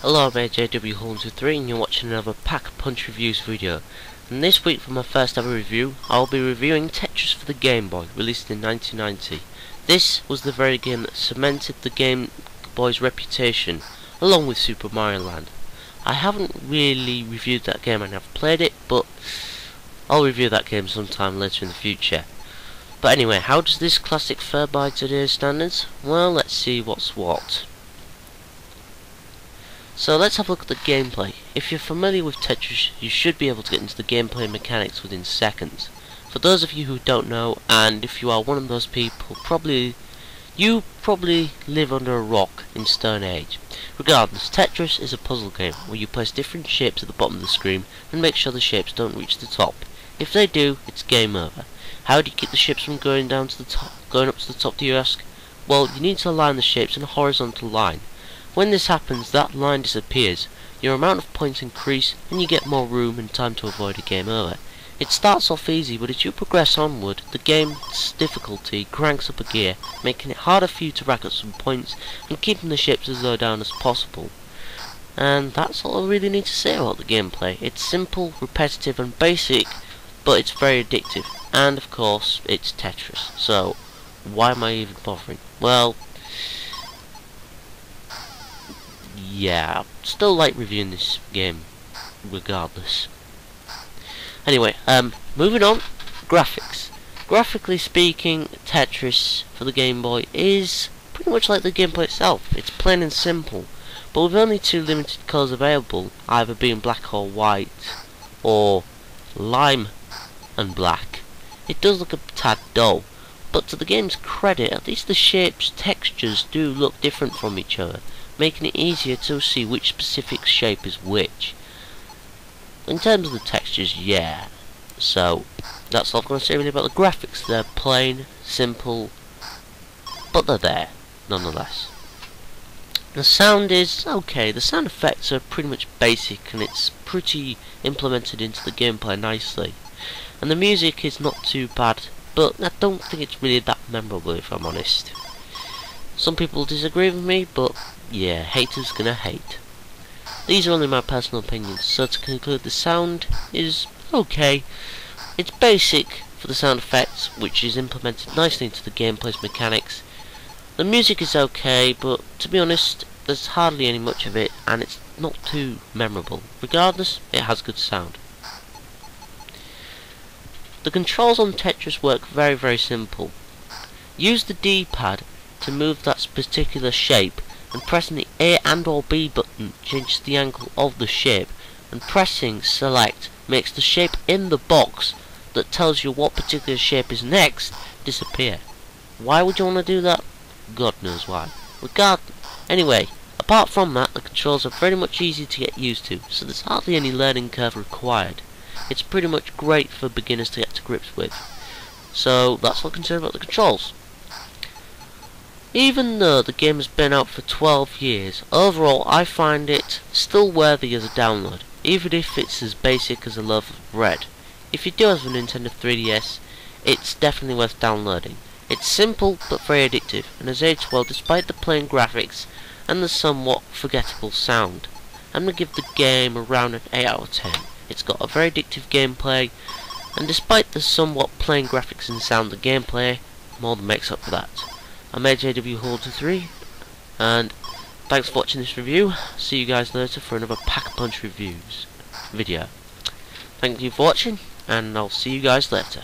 Hello, I'm JW123 and you're watching another Packapunchreviews video. And this week for my first ever review, I'll be reviewing Tetris for the Game Boy, released in 1990. This was the very game that cemented the Game Boy's reputation, along with Super Mario Land. I haven't really reviewed that game, I never played it, but I'll review that game sometime later in the future. But anyway, how does this classic fare by today's standards? Well, let's see what's what. So let's have a look at the gameplay. If you're familiar with Tetris, you should be able to get into the gameplay mechanics within seconds. For those of you who don't know, and if you are one of those people, you probably live under a rock in Stone Age. Regardless, Tetris is a puzzle game where you place different shapes at the bottom of the screen and make sure the shapes don't reach the top. If they do, it's game over. How do you keep the shapes from going up to the top, do you ask? Well, you need to align the shapes in a horizontal line. When this happens, that line disappears, your amount of points increase, and you get more room and time to avoid a game over. It starts off easy, but as you progress onward, the game's difficulty cranks up a gear, making it harder for you to rack up some points, and keeping the shapes as low down as possible. And that's all I really need to say about the gameplay. It's simple, repetitive, and basic, but it's very addictive. And of course, it's Tetris, so why am I even bothering? Well, yeah, I still like reviewing this game, regardless. Anyway, moving on, graphics. Graphically speaking, Tetris for the Game Boy is pretty much like the gameplay itself. It's plain and simple, but with only two limited colours available, either being black or white, or lime and black. It does look a tad dull, but to the game's credit, at least the shapes, textures do look different from each other, making it easier to see which specific shape is which. In terms of the textures, yeah. So, that's all I'm going to say really about the graphics. They're plain, simple, but they're there, nonetheless. The sound is okay. The sound effects are pretty much basic, and it's pretty implemented into the gameplay nicely. And the music is not too bad, but I don't think it's really that memorable, if I'm honest. Some people disagree with me, but yeah, haters gonna hate. These are only my personal opinions, so to conclude, the sound is okay. It's basic for the sound effects, which is implemented nicely into the gameplay's mechanics. The music is okay, but to be honest, there's hardly any much of it, and it's not too memorable. Regardless, it has good sound. The controls on Tetris work very simple. Use the D-pad to move that particular shape, and pressing the A and or B button changes the angle of the shape, and pressing select makes the shape in the box that tells you what particular shape is next disappear. Why would you want to do that? God knows why. Anyway, apart from that, the controls are very much easy to get used to, so there's hardly any learning curve required. It's pretty much great for beginners to get to grips with. So that's all I can say about the controls. Even though the game has been out for 12 years, overall I find it still worthy as a download, even if it's as basic as a loaf of bread. If you do have a Nintendo 3DS, it's definitely worth downloading. It's simple but very addictive, and has aged well despite the plain graphics and the somewhat forgettable sound. I'm going to give the game around an 8 out of 10. It's got a very addictive gameplay, and despite the somewhat plain graphics and sound, the gameplay more than makes up for that. I'm JW123, and thanks for watching this review. See you guys later for another Packapunchreviews video. Thank you for watching, and I'll see you guys later.